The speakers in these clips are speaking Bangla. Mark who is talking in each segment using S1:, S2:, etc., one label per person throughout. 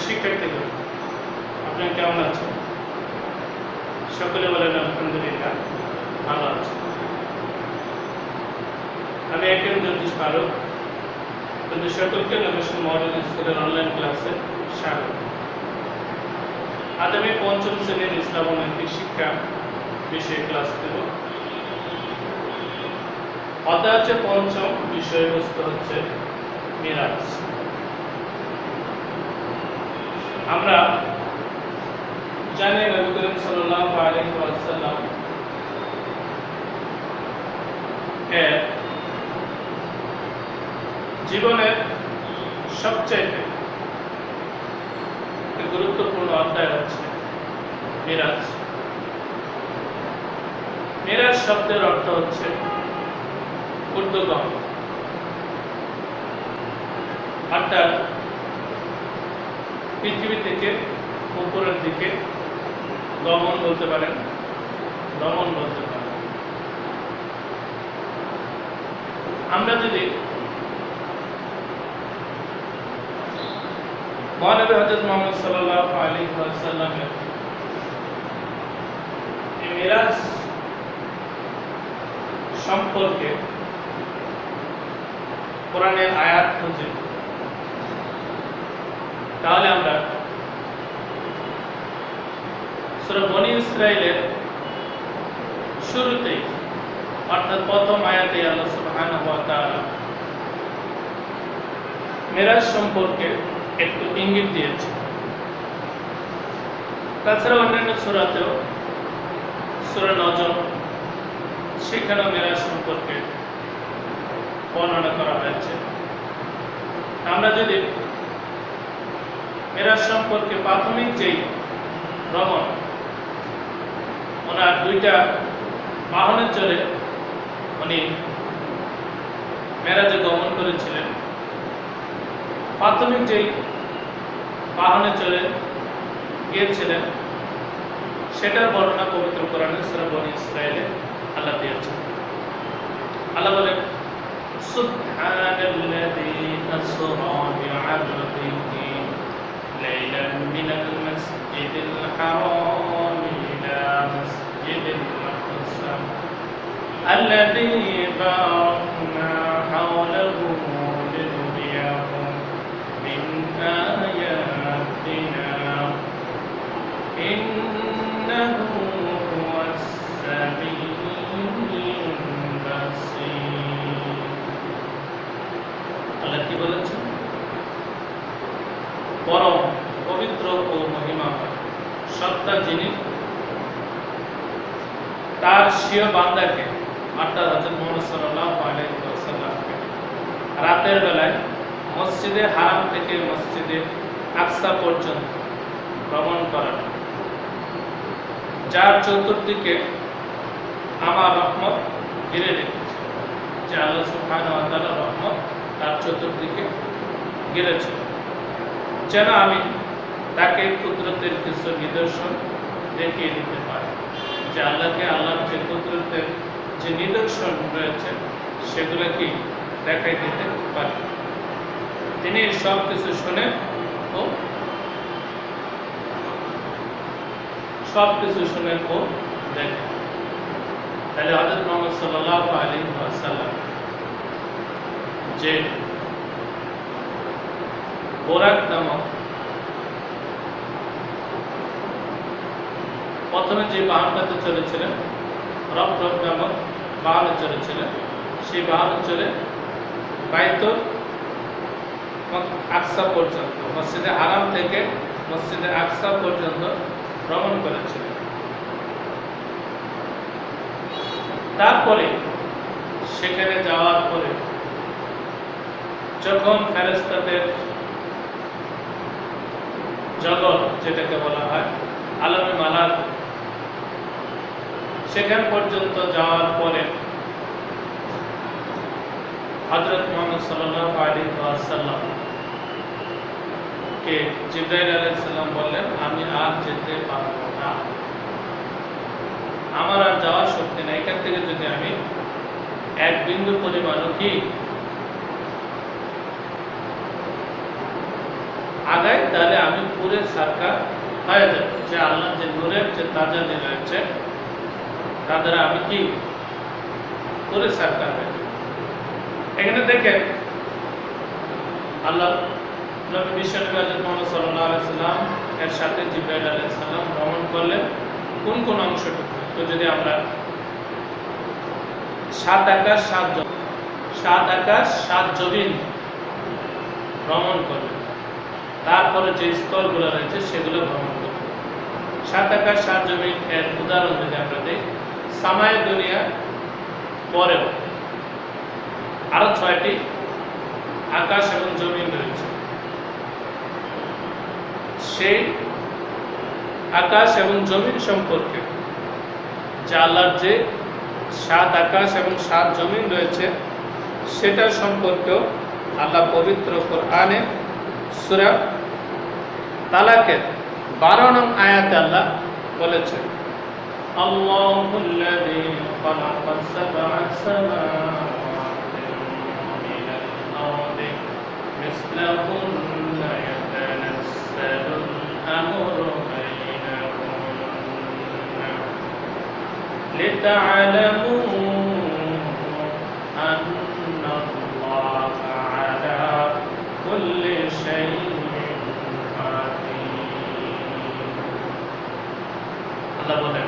S1: শিক্ষার্থীদের আপনারা কেমন আছেন? সকলে বলেন আলহামদুলিল্লাহ, ভালো আছি। আমি একজন জ্যোতিষ পারক, কিন্তু সকলকে নবীন মডেল স্কুলের অনলাইন ক্লাসে স্বাগত। আজ আমি পঞ্চম শ্রেণীর ইসলাম ও নৈতিক শিক্ষা বিষয়ে ক্লাস দেব। অধ্যায় হচ্ছে পঞ্চম, বিষয়বস্তু হচ্ছে মিরাজ। আমরা জানি নবী করিম সাল্লাল্লাহু আলাইহি ওয়াসাল্লাম এর জীবনের সবচেয়ে গুরুত্বপূর্ণ অধ্যায় হচ্ছে মিরাজ। মিরাজ শব্দের অর্থ হচ্ছে ঊর্ধ্বগমন, অর্থাৎ পৃথিবী থেকে উপরের দিকে গমন বলতে পারেন, গমন বলতে পারেন। আমরা যদি মহানবী হযরত মুহাম্মদ সাল্লাল্লাহু আলাইহি ওয়াসাল্লামের এই মিরাজ সম্পর্কে কোরআনের আয়াত খুঁজি, তাহলে আমরা সূরা বনী ইসরাঈলের শুরুতেই, অর্থাৎ প্রথম আয়াতে আল্লাহ সুবহানাহু ওয়া তাআলা মিরাজ সম্পর্কে একটু ইঙ্গিত দিয়েছে। তাছাড়া অন্যান্য সূরাতেও, সূরা নজম, সেখানেও মিরাজ সম্পর্কে বর্ণনা করা হয়েছে। আমরা যদি মিরাজ সম্পর্কে প্রাথমিক যেই ভ্রমণ, ওনার দুইটা বাহনে চড়ে উনি মেরাজে গমন করেছিলেন, প্রাথমিক যেই বাহনে চড়ে গিয়েছিলেন সেটার বর্ণনা পবিত্র কোরআনে সূরা বনী ইসরাঈলে আল্লাহ দিয়েছেন। আল্লাহ বলেন, সুবহানাল্লাযী আসরা বি'আবদিহি লাইলান মিনাল মাসজিদিল হারাম ইলা মাসজিদিল আকসা আল্লাযী বারাকনা হাওলাহু লিনুরিয়াহু মিন আয়াতিনা ইন্নাহু হুয়াস সামিউল বাসীর। আল্লাহ কি বলেছেন? পরম পবিত্র ও মহিমাময় সত্তা যিনি তার স্বীয় বান্দাকে, অর্থাৎ হযরত মুহাম্মদ সাল্লাল্লাহু আলাইহি ওয়াসাল্লামকে রাতের বেলায় মসজিদে হারাম থেকে মসজিদে আকসা পর্যন্ত ভ্রমণ করান, যার চতুর্দিকে আমার রহমত ঘিরে রেখেছে। যে আল্লাহ সুবহানাহু ওয়া তাআলার রহমত তার চতুর্দিকে ঘিরেছে, যেন আমি তাকে কুদরতের কিছু নিদর্শন দেখিয়ে দিতে পারি। যে আল্লাহকে, আল্লাহর যে কুদরতের যে নিদর্শন রয়েছে সেগুলো কি দেখাই দিতে পারি। তিনি সব কিছু শুনে ও সব কিছু শুনে ও দেখেন। তাহলে হযরত মুহাম্মদ সাল্লাল্লাহু আলাইহি ওয়াসাল্লাম যে বোরাক নামক প্রথমে যে বাহনটাতে চলেছিলেন, রব নামক বাহনে চলেছিলেন, সেই বাহনে চলে বাইতুল আকসা পর্যন্ত, মসজিদে হারাম থেকে মসজিদে আকসা পর্যন্ত ভ্রমণ করেছিলেন। তারপরে সেখানে যাওয়ার পরে যখন ফেরেশতাদের জগৎ, যেটাকে বলা হয় আলমে মালাক, সেখান পর্যন্ত যাওয়ার পরে হযরত মুহাম্মদ সাল্লাল্লাহু আলাইহি ওয়াসাল্লাম কে জিবরাইল আলাইহিস সালাম বললেন, আমি আর যেতে পারবো না, আমার আর যাওয়ার শক্তি নেই। এখান থেকে যদি আমি এক বিন্দু পরিমাণও কি আগাই তাহলে আমি পুরে সারকা হয়ে যাব, যে আল্লাহ যে নূরের যে তাজালি রয়েছে তা দ্বারা আমি কি পুরে সারকা হয়ে যাব। এখানে দেখেন আল্লাহ নবী বিশ্বনবী হযরত মুহাম্মদ সাল্লাল্লাহু আলাইহি সাল্লাম এর সাথে জিবরাইল আলাইহিস সালাম ভ্রমণ করলেন কোন কোন অংশটুকু। তো যদি আমরা 7 আকাশ 7 জমিন ভ্রমণ করলেন, তারপরে যে স্তরগুলো রয়েছে সেগুলো ভ্রমণ করলেন। 7 আকাশ 7 জমিন এর উদাহরণ যদি আমরা দিই, সামায় দুনিয়া পরেও আরো 6টি আকাশ এবং জমিন রয়েছে। সেই আকাশ এবং জমিন সম্পর্কে যা আল্লাহর যে 7 আকাশ এবং 7 জমিন রয়েছে সেটা সম্পর্কেও আল্লাহ পবিত্র কোরআনে সূরা তালাকের 12 নং আয়াতে আল্লাহ বলেছেন, আল্লাহুল্লাযী খালাকাস সাবআ সামাওয়াতি মিনাল আরদি মিসলাহুন্না ইয়াতানাসসালুল আমরু বাইনাহুন্না লিতা'লামু আন্নাল্লাহা আলা কুল্লি শাইইন কাদির। আল্লাহ বলেন,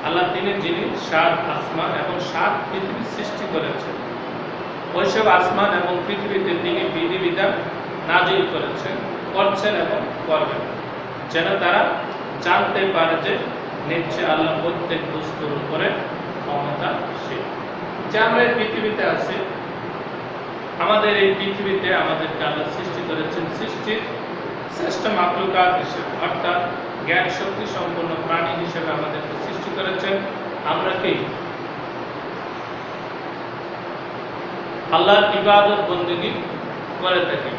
S1: আল্লাহ তিনি যিনি 7 আসমান এবং 7 পৃথিবী সৃষ্টি করেছেন, ওইসব আসমান এবং পৃথিবীতে তিনি বিধিবিধান নাজিল করেছেন, করছেন এবং করবেন, যেন তারা জানতে পারে যে নিশ্চয় আল্লাহ প্রত্যেক বস্তুর উপরে ক্ষমতাশীল। যে আমরা এই পৃথিবীতে আছি, আমাদের এই পৃথিবীতে আমাদেরকে আল্লাহ সৃষ্টি করেছেন সৃষ্টির শ্রেষ্ঠ মাখলুকাত হিসেবে, অর্থাৎ জ্ঞান শক্তি সম্পন্ন প্রাণী হিসেবে আমাদেরকে সৃষ্টি করেছেন। আমরা কি আল্লাহর ইবাদত বন্দেগী করে থাকি।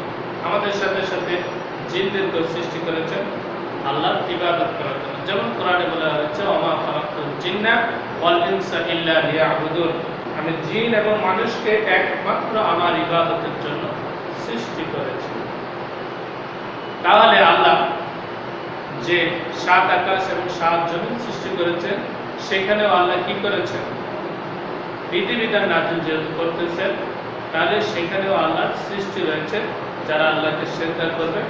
S1: আমাদের সাথে সাথে জিনদেরকেও সৃষ্টি করেছেন আল্লাহর ইবাদত করার জন্য। যেমন কোরআনে বলা হয়েছে, ওমা খালাকতুল জিন্না ওয়াল ইনসা ইল্লা লিয়াবুদুন, আমি জিন এবং মানুষকে একমাত্র আমার ইবাদতের জন্য সৃষ্টি করেছি। তাহলে আল্লাহ যে 7 আকাশ এবং 7 জমিন সৃষ্টি করেছেন, সেখানেও আল্লাহ কি করেছেন? বিধিবিধান নাজিল যেহেতু করতেছেন, তাহলে সেখানেও আল্লাহর সৃষ্টি রয়েছে যারা আল্লাহকে সিজদা করবে,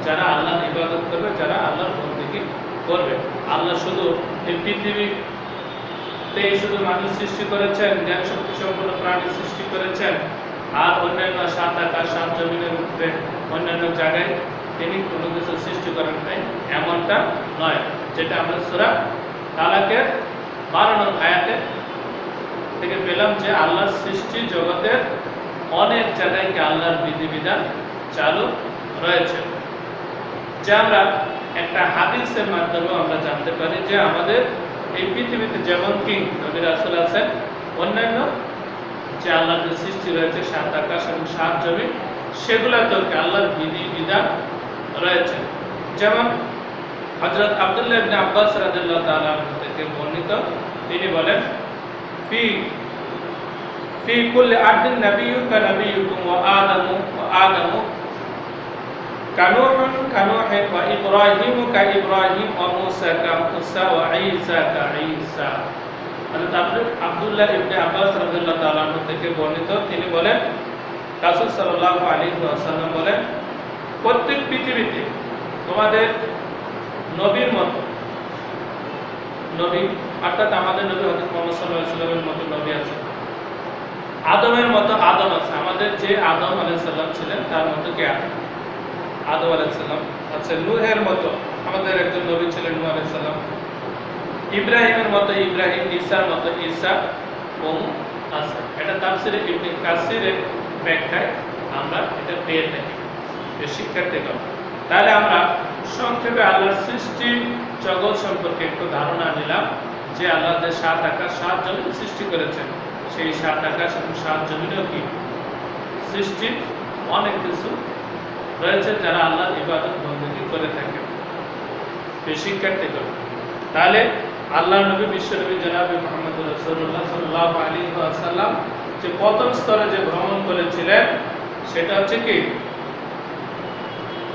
S1: যারা আল্লাহর ইবাদত করবে, যারা আল্লাহর বন্দেগী করবে। আল্লাহ শুধু এই পৃথিবীতে শুধু মানুষ সৃষ্টি করেছেন, জ্ঞান শক্তি সম্পন্ন প্রাণী সৃষ্টি করেছেন, আর অন্যান্য 7 আকাশ 7 জমিনের উপরে অন্যান্য জায়গায় তিনি কোনো কিছু সৃষ্টি করেন নাই, এমনটা নয়। যেটা আমরা সূরা তালাকের 12 নং আয়াতে থেকে পেলাম যে আল্লাহর সৃষ্টি জগতের অনেক জায়গায় কি আল্লাহর বিধিবিধান চালু রয়েছে, যা আমরা একটা হাদিসের মাধ্যমে আমরা জানতে পারি যে আমাদের এই পৃথিবীতে যেমন কি নবী রাসূল আছেন, অন্যান্য যে আল্লাহর যে সৃষ্টি রয়েছে 7 আকাশ এবং 7 জমিন, সেগুলোতেও কি আল্লাহর বিধিবিধান রয়েছে। যেমন হযরত আব্দুল্লাহ ইবনে আব্বাস রাদিয়াল্লাহু তাআলা আনহু থেকে বর্ণিত, তিনি বলেন, ফি কুল্লি আরদিন নাবিয়্যুন কা নাবিয়্যুকুম ওয়া আদামু কানুহুন কানুহিন ওয়া ইব্রাহিমু কা ইব্রাহিম ওয়া মূসা কা মূসা ওয়া ঈসা কা ঈসা। হযরত আব্দুল্লাহ ইবনে আব্বাস রাদিয়াল্লাহু তাআলা আনহু থেকে বর্ণিত, তিনি বলেন, রাসূল সাল্লাল্লাহু আলাইহি ওয়াসাল্লাম বলেন, প্রত্যেক পৃথিবীতে তোমাদের নবীর মতো নবী, অর্থাৎ আমাদের নবী হযরত মুহাম্মদ সাল্লাল্লাহু আলাইহি ওয়াসাল্লামের মতো নবী আছে, আদমের মতো আদম আছে। আমাদের যে আদম আলাইহিস সালাম ছিলেন তার মতো কে আদম আলাইহিস সালাম আছে। নূহের মতো আমাদের একজন নবী ছিলেন নূহ আলাইহিস সালাম। ইব্রাহিমের মতো ইব্রাহিম, ঈসার মতো ঈসা আছে। এটা তাফসীরে ইবনে কাসিরের ব্যাখ্যায় আমরা এটা পেয়ে থাকি শিক্ষার্থীগণ। তাহলে আমরা সংক্ষেপে আল্লাহর সৃষ্টি জগৎ সম্পর্কে একটু ধারণা নিলাম, যে আল্লাহ যে 7 আকাশ 7 জমিন সৃষ্টি করেছেন, সেই 7 আকাশ এবং 7 জমিনেও কি সৃষ্টি অনেক কিছু রয়েছে যারা আল্লাহর ইবাদত বন্দেগী করে থাকে। শিক্ষার্থীগণ, তাহলে আল্লাহর নবী বিশ্বনবী জনাবে মুহাম্মদ রাসূলুল্লাহ সাল্লাল্লাহু আলাইহি ওয়াসাল্লাম যে প্রথম স্তরে যে ভ্রমণ করেছিলেন, সেটা হচ্ছে কি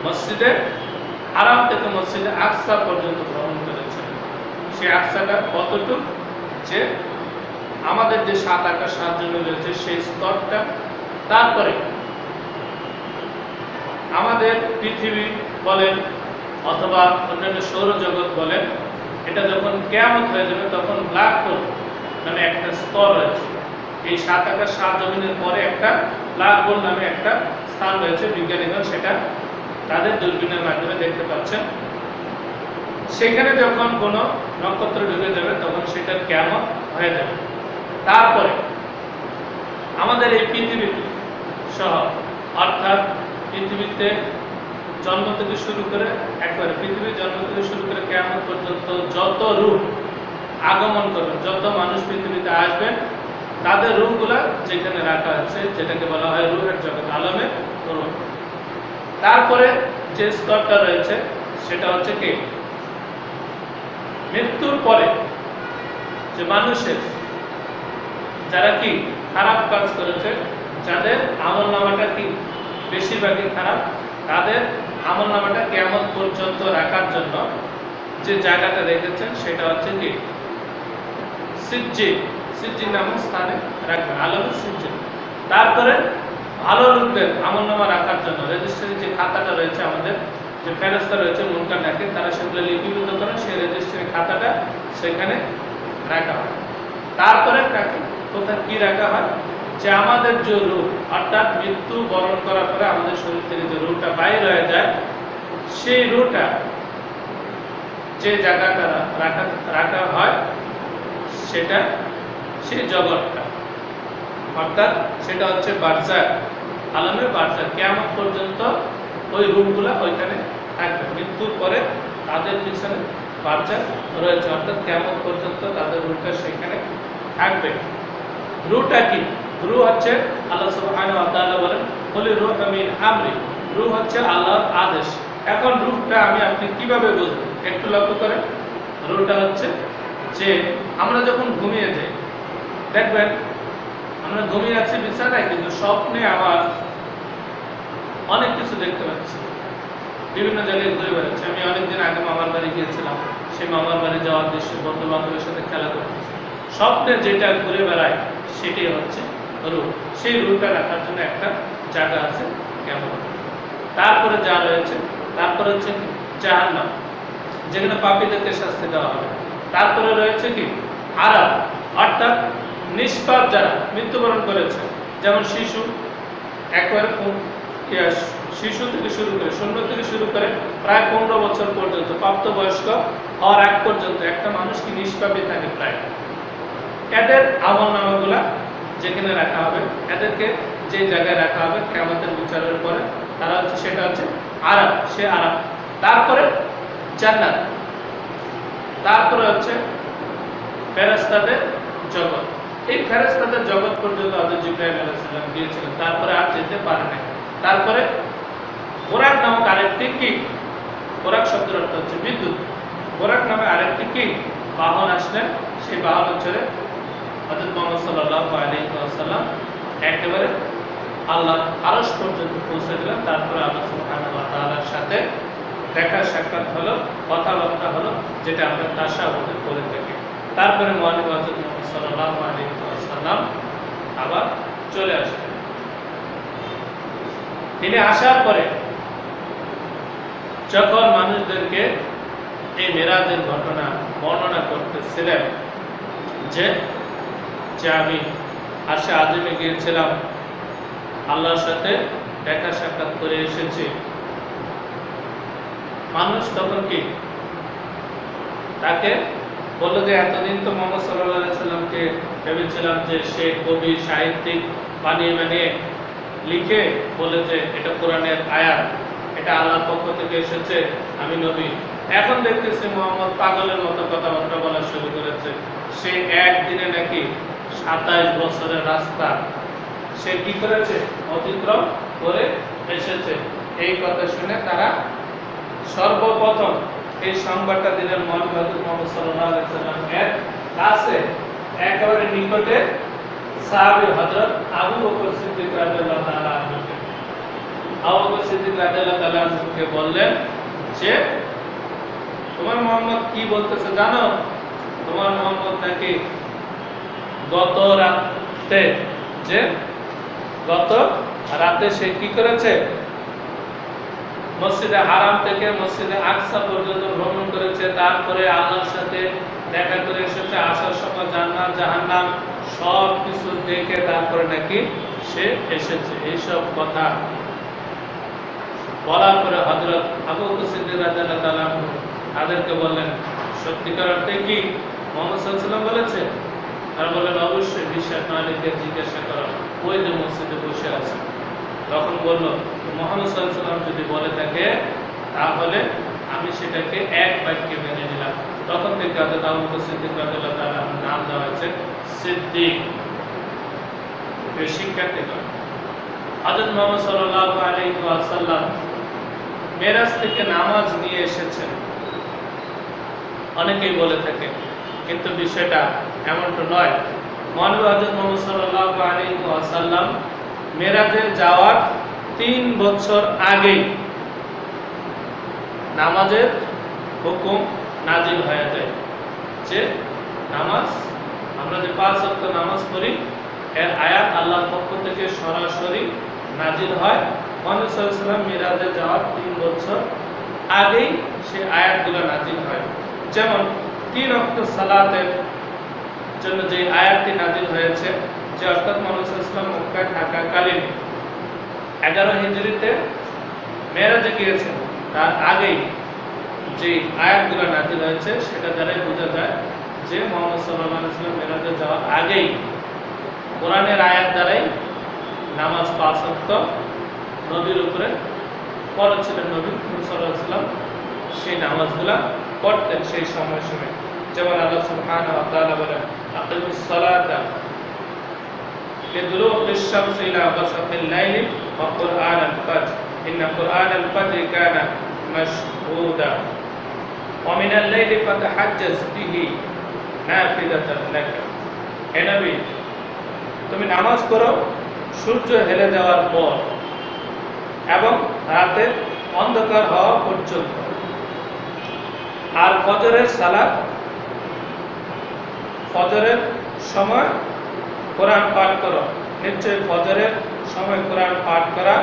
S1: মসজিদে হারাম থেকে মসজিদে আকসা পর্যন্ত ভ্রমণ করেছেন। সেই আকসাটা কতটুকু, যে আমাদের যে 7 আকাশ 7 জমি রয়েছে সেই স্তরটা, তারপরে আমাদের পৃথিবী বলেন অথবা অন্যান্য সৌরজগৎ বলেন, এটা যখন কিয়ামত হয়ে যাবে তখন ব্ল্যাক হোল নামে একটা স্তর রয়েছে। এই 7 আকাশ 7 জমিনের পরে একটা ব্ল্যাক হোল নামে একটা স্থান রয়েছে, বিজ্ঞানীগণ সেটা তাদের দূরবীনের মাধ্যমে দেখতে পাচ্ছেন। সেখানে যখন কোনো নক্ষত্র ঢুকে যাবে তখন সেটার কিয়ামত হয়ে যাবে। তারপরে আমাদের এই পৃথিবী সহ, অর্থাৎ পৃথিবীতে জন্ম থেকে শুরু করে একবারে পৃথিবীর জন্ম থেকে শুরু করে কিয়ামত পর্যন্ত যত রূহ আগমন করবে, যত মানুষ পৃথিবীতে আসবেন, তাদের রূহগুলা যেখানে রাখা আছে, যেটাকে বলা হয় রূহের জগৎ, আলমে রূহ। তারপরে যে স্তরটা রয়েছে সেটা হচ্ছে কি, মৃত্যুর পরে যে মানুষের যারা কি খারাপ কাজ করেছে, যাদের আমলনামাটা কি বেশিরভাগই খারাপ, তাদের আমলনামাটা কিয়ামত পর্যন্ত রাখার জন্য যে জায়গাটা রেখেছেন সেটা হচ্ছে কি সিজ্জিন। সিজ্জিন নামক স্থানে রাখবেন, আলমে সিজ্জিন। তারপরে ভালো লোকদের আমলনামা রাখার জন্য রেজিস্ট্রি যে খাতাটা রয়েছে, আমাদের যে ফেরেশতা রয়েছে মুনকার নাকির, তারা সেগুলো লিপিবদ্ধ করেন, সেই রেজিস্ট্রি খাতাটা সেখানে রাখা হয়। তারপরে কোথায় কি রাখা হয়, যে আমাদের যে রূহ, অর্থাৎ মৃত্যু বরণ করার পরে আমাদের শরীর থেকে যে রূহটা বাইর হয়ে যায়, সেই রূহটা যে জায়গাটা রাখা হয় সেটা সেই জগৎটা, অর্থাৎ সেটা হচ্ছে বারজাখ, আলমে বারজাখ। কিয়ামত পর্যন্ত ওই রূহগুলা ওইখানে থাকবে। মৃত্যুর পরে তাদের পিছনে বারজাখ রয়েছে, অর্থাৎ কিয়ামত পর্যন্ত তাদের রূহটা সেখানে থাকবে। রূহটা কি? রূহ হচ্ছে আল্লাহ সুবহানাহু ওয়া তাআলা বলেন, কুলি রূহু মিন আমরি, রূহ হচ্ছে আল্লাহর আদেশ। এখন রূহটা আমি আপনি কিভাবে বুঝবো, একটু লক্ষ্য করেন। রূহটা হচ্ছে যে আমরা যখন ঘুমিয়ে যাই, দেখবেন আমরা ঘুমিয়ে আছি বিছানায়, কিন্তু স্বপ্নে আবার অনেক কিছু দেখতে পাচ্ছি, বিভিন্ন জায়গায় ঘুরে বেড়াচ্ছি। আমি অনেকদিন আগে মামার বাড়ি গিয়েছিলাম, সেই মামার বাড়ি যাওয়ার দৃশ্য, বন্ধু বান্ধবের সাথে খেলা করতেছি, স্বপ্নে যেটা ঘুরে বেড়ায় সেটাই হচ্ছে রূহ। সেই রূহটা রাখার জন্য একটা জায়গা আছে কেমন। তারপরে যা রয়েছে, তারপরে হচ্ছে জাহান্নাম, যেখানে পাপীদেরকে শাস্তি দেওয়া হবে। তারপরে রয়েছে কি আরাব, অর্থাৎ নিষ্পাপ যারা মৃত্যুবরণ করেছে, যেমন শিশু, একবারে শিশু থেকে শুরু করে 0 থেকে শুরু করে প্রায় 15 বছর পর্যন্ত, প্রাপ্তবয়স্ক হওয়ার আগ পর্যন্ত একটা মানুষ কি নিষ্পাপী থাকে প্রায়। এদের আমলনামাগুলা যেখানে রাখা হবে, এদেরকে যে জায়গায় রাখা হবে কিয়ামতের বিচারের পরে, তারা হচ্ছে সেটা হচ্ছে আরাব, সে আরাব। তারপরে জান্নাত, তারপরে হচ্ছে ফেরেশতাদের জগৎ। এই ফেরেশতাদের জগৎ পর্যন্ত হযরত জিবরাইল আলাইহিস সালাম গিয়েছিলেন, তারপরে আর যেতে পারে না। তারপরে বুরাক নামক আরেকটি কি, বুরাক শব্দের অর্থ হচ্ছে বিদ্যুৎ। বুরাক নামে আরেকটি কি বাহন আসলেন, সেই বাহন হচ্ছে হযরত মুহাম্মদ সাল্লাল্লাহু আলাইহি ওয়াসাল্লাম একেবারে আল্লাহর আরশ পর্যন্ত পৌঁছে দিলেন। তারপরে আল্লাহ সুবহানাহু ওয়া তাআলার সাথে দেখা সাক্ষাৎ হলো, কথাবার্তা হলো, যেটা আমরা তাশাহুদে বলে থাকি। তারপরে মহানবী হযরত মুহাম্মদ সাল্লাল্লাহু আলাইহি ওয়াসাল্লাম আবার চলে আসলেন। তিনি আসার পরে যখন মানুষদেরকে এই মেরাজের ঘটনা বর্ণনা করতেছিলেন, যে আমি আরশে আজিমে গিয়েছিলাম, আল্লাহর সাথে দেখা সাক্ষাৎ করে এসেছি, মানুষ তখন কি তাকে বললো যে এতদিন তো মুহাম্মদ সাল্লাল্লাহু আলাইহি সাল্লামকে ভেবেছিলাম যে সে কবি সাহিত্যিক বানিয়ে লিখে বলে যে এটা কোরআনের আয়াত, এটা আল্লাহর পক্ষ থেকে এসেছে, আমি নবী। এখন দেখতেছি মুহাম্মদ পাগলের মতো কথাবার্তা বলা শুরু করেছে। সে একদিনে নাকি 27 বছরের রাস্তা সে কি করেছে, অতিক্রম করে এসেছে। এই কথা শুনে তারা সর্বপ্রথম এই সংবাদটা দিলেন মুহাম্মদ সাল্লাল্লাহু আলাইহি সাল্লামের কাছে, একেবারে নিকটে সাহাবী হযরত আবু বকর সিদ্দিক রাদিয়াল্লাহু তাআলা আনহু। আবু বকর সিদ্দিক রাদিয়াল্লাহু তাআলা আনহুকে বললেন যে তোমার মুহাম্মদ কি বলতেছে জানো? তোমার মুহাম্মদ নাকি গত রাতে সে কি করেছে, মসজিদে হারাম থেকে মসজিদে আকসা পর্যন্ত ভ্রমণ করেছে, তারপরে আল্লাহর সাথে দেখা করে এসেছে, আসার সময় জান্নাত জাহান্নাম সব কিছু দেখে তারপরে নাকি সে এসেছে। এইসব কথা বলার পরে হযরত আবু বকর সিদ্দিক রাদিয়াল্লাহু তাআলা তাদেরকে বললেন, সত্যিকার অর্থে কি মুহাম্মদ সাল্লাল্লাহু আলাইহি ওয়াসাল্লাম বলেছে? তারা বললেন, অবশ্যই, বিশ্বাস না হলে জিজ্ঞাসা করো, ওই যে মসজিদে বসে আছে। তখন বলল, মুহাম্মদ সাল্লাল্লাহু আলাইহি ওয়াসাল্লাম যদি বলে থাকে তাহলে আমি সেটাকে এক বাক্যে মেনে নিলাম। তখন থেকে হযরত আবু বকর সিদ্দিক রাদিয়াল্লাহু তাআলা নাম দেওয়া হয়েছে সিদ্দিক। শিক্ষার্থীগণ, হযরত মুহাম্মদ সাল্লাল্লাহু আলাইহি ওয়াসাল্লাম মেরাজ থেকে নামাজ নিয়ে এসেছেন অনেকেই বলে থাকে, কিন্তু বিষয়টা এমনটা নয়। মহানবী হযরত মুহাম্মদ সাল্লাল্লাহু আলাইহি ওয়াসাল্লাম মেরাজে যাওয়ার 3 বছর আগেই নামাজের হুকুম নাজিল হয়ে যায়, যে নামাজ আমরা যে 5 ওয়াক্ত নামাজ পড়ি এর আয়াত আল্লাহর পক্ষ থেকে সরাসরি নাজিল হয়। মুহাম্মদ সাল্লাল্লাহু আলাইহি ওয়াসাল্লাম মিরাজে যাওয়ার 3 বছর আগেই সেই আয়াতগুলো নাজিল হয়। যেমন 3 ওয়াক্ত সালাতের জন্য যে আয়াতটি নাজিল হয়েছে, যে অর্থাৎ মুহাম্মদ সাল্লাল্লাহু আলাইহি ওয়াসাল্লাম মক্কায় থাকাকালীন 11 হিজরিতে মেরাজে গিয়েছেন, তার আগেই যে আয়াতগুলো নাজিল হয়েছে সেটা দ্বারাই বোঝা যায় যে মুহাম্মদ সাল্লাল্লাহু আলাইহি ওয়াসাল্লাম মেরাজে যাওয়ার আগেই কোরআনের আয়াত দ্বারাই নামাজ 5 ওয়াক্ত নবীর উপরে ফরজ ছিলেন। নবী সাল্লাল্লাহু আলাইহি ওয়াসাল্লাম সেই নামাজগুলো পড়তেন সেই সময়। যেমন আল্লাহ সুবহানাহু ওয়া তাআলা বলেন, আকিমুস সালাতা লিদুলুকিশ শামসি ইলা গাসাকিল লাইলি ওয়া কুরআনাল ফাজর ইন্না কুরআনাল ফাজরি কানা মাশহুদা ওয়া মিনাল লাইলি ফাতাহাজ্জাজ বিহি নাফিলাতান লাকা। হে নবী, তুমি নামাজ পড়ো সূর্য হেলে যাওয়ার পর এবং রাতের অন্ধকার হওয়া পর্যন্ত, আর ফজরের সালাত, ফজরের সময় কোরআন পাঠ করো। নিশ্চয়ই ফজরের সময় কোরআন পাঠ করা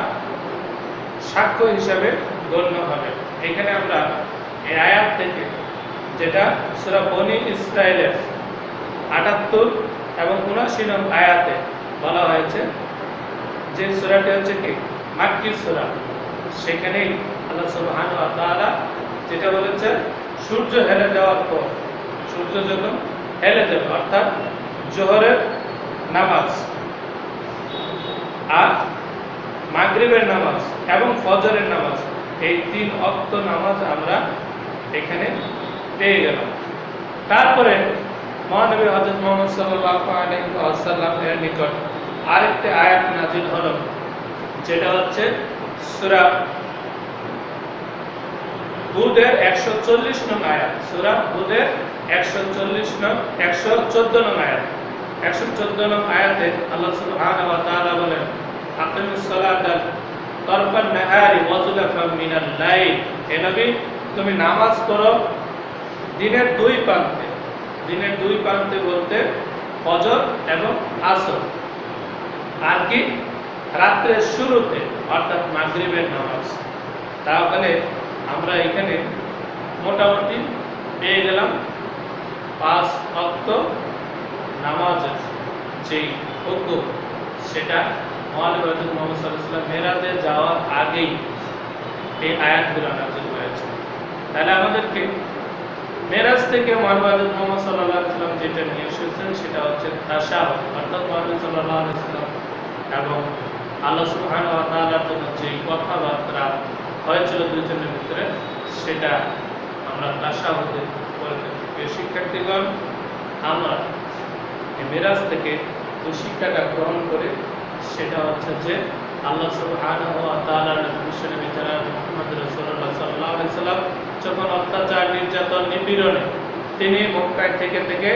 S1: সাক্ষ্য হিসাবে গণ্য হবে। এখানে আমরা এই আয়াত থেকে, যেটা সূরা বনী ইসরাইলের ৭৮ এবং ৭৯ নং আয়াতে বলা হয়েছে, যে সূরাটি হচ্ছে কি মাক্কি সূরা, সেখানেই আল্লাহ সুবহানাহু ওয়া তাআলা যেটা বলেছে, সূর্য হেলে যাওয়ার পর, সূর্য যখন হেলে যাবে অর্থাৎ জোহরের নামাজ আর মাগরিবের নামাজ এবং ফজরের নামাজ, এই 3 ওয়াক্ত নামাজ আমরা এখানে পেয়ে গেলাম। তারপরে মহানবী হযরত মুহাম্মদ সাল্লাল্লাহু আলাইহি ওয়াসাল্লাম এর নিকট আরেকটি আয়াত নাযিল হলো, যেটা হচ্ছে সূরা হুদের 140 নং আয়াত। সূরা হুদের 114 নং আয়াত। 114 নং আয়াতে আল্লাহ সুবহানাহু ওয়া তাআলা বলেন, আকিমুস সালাতা তারফান নাহারি ওয়া যুলাফাম মিনাল লাইল। হে নবী, তুমি নামাজ পড়ো দিনের 2 প্রান্তে। দিনের 2 প্রান্তে বলতে ফজর এবং আসর, আর কি রাতের শুরুতে অর্থাৎ মাগরিবের নামাজ। তাহলে আমরা এখানে মোটামুটি পেয়ে গেলাম 5 ওয়াক্ত নামাজের যেই হুকুম, সেটা মহানবী হযরত মুহাম্মদ সাল্লাল্লাহু আলাইহি ওয়াসাল্লাম মেরাজে যাওয়ার আগেই এই আয়াতগুলো নাযিল হয়েছে। তাহলে আমাদেরকে মেরাজ থেকে মহানবী হযরত মুহাম্মদ সাল্লাল্লাহু আলাইহি ওয়াসাল্লাম যেটা নিয়ে এসেছেন সেটা হচ্ছে তাশাহুদ, অর্থাৎ মহানবী সাল্লাল্লাহু আলাইহি ওয়াসাল্লাম এবং আল্লাহ সুবহানাহু ওয়া তাআলার জন্য যে কথাবার্তা হয়েছিল দুইজনের ভিতরে, সেটা আমরা তাশাহুদে পড়ে থাকি। শিক্ষার্থীগণ, আমরা এই মেরাজ থেকে যে শিক্ষাটা গ্রহণ করে সেটা হচ্ছে যে আল্লাহ সুবহানাহু ওয়া তাআলার নবী জনাব মুহাম্মদ রাসূলুল্লাহ সাল্লাল্লাহু আলাইহি ওয়াসাল্লাম যখন অত্যাচার, নির্যাতন, নিপীড়নে তিনি মক্কায় থেকে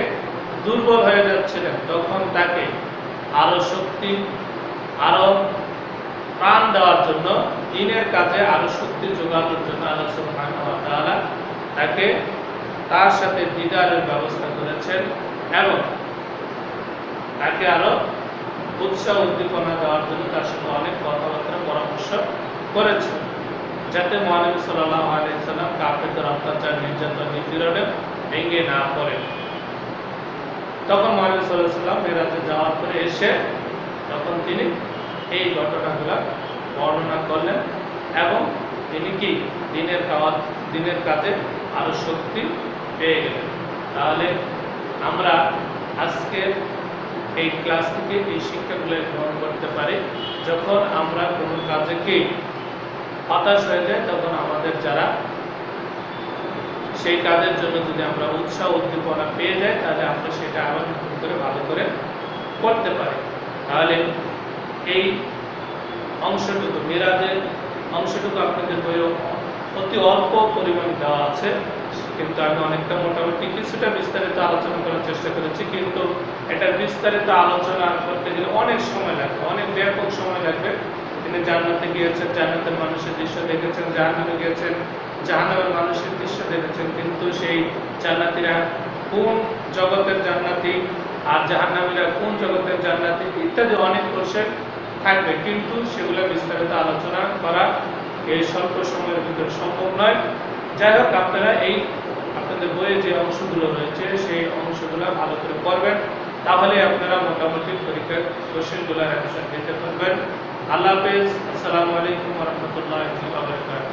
S1: দুর্বল হয়ে যাচ্ছিলেন, তখন তাকে আরো শক্তি, আরো প্রাণ দেওয়ার জন্য, দ্বীনের কাজে আরো শক্তি যোগানোর জন্য আল্লাহ সুবহানাহু ওয়া তাআলা তাকে তার সাথে দিদারের ব্যবস্থা করেছেন এবং তাকে আরো উৎসাহ উদ্দীপনা দেওয়ার জন্য তার সাথে অনেক কথাবার্তা পরামর্শ করেছেন, যাতে মহানবী সাল্লাল্লাহু আলাইহি ওয়াসাল্লাম কাফেরদের অত্যাচার, নির্যাতন, নিপীড়নে ভেঙে না পড়ে। তখন মহানবী সাল্লাল্লাহু আলাইহি ওয়াসাল্লাম মিরাজে যাওয়ার পরে এসে তখন তিনি এই ঘটনাগুলো বর্ণনা করলেন এবং তিনি কি দ্বীনের কাজে আরো শক্তি পেয়ে গেলেন। তাহলে আমরা আজকে এই ক্লাস থেকে এই শিক্ষাগুলো গ্রহণ করতে পারি, যখন আমরা কোনো কাজে কি হতাশ হয়ে যায় তখন আমাদের যারা সেই কাজের জন্য যদি আমরা উৎসাহ উদ্দীপনা পেয়ে যাই তাহলে আমরা সেটা আরো নতুন করে ভালো করে করতে পারি। তাহলে এই অংশটুকু মিরাজের অংশটুকু আপনাদের বইয়ে অতি অল্প পরিমাণ দেওয়া আছে, কিন্তু আমি অনেকটা মোটামুটি কিছুটা বিস্তারিত আলোচনা করার চেষ্টা করেছি, কিন্তু এটা বিস্তারিত আলোচনা করতে গেলে অনেক সময় লাগবে, অনেক ব্যাপক সময় লাগবে। তিনি জান্নাতে গিয়েছেন, জান্নাতের মানুষের দৃশ্য দেখেছেন, জাহান্নামে গিয়েছেন, জাহান্নামের মানুষের দৃশ্য দেখেছেন, কিন্তু সেই জান্নাতীরা কোন জগতের জান্নাতি আর জাহান্নামীরা কোন জগতের জান্নাতি ইত্যাদি অনেক প্রশ্ন থাকবে, কিন্তু সেগুলো বিস্তারিত আলোচনা করা এই স্বল্প সময়ের ভিতরে সম্ভব নয়। যাই হোক, আপনারা এই আপনাদের বইয়ে যে অংশগুলো রয়েছে সেই অংশগুলো ভালো করে পড়বেন, তাহলে আপনারা মোটামুটি পরীক্ষার কোশ্চেনগুলোর অ্যান্সার দিতে পারবেন। আল্লাহ হাফেজ। আসসালামু আলাইকুম ওয়া রাহমাতুল্লাহি ওয়া বারাকাতুহু।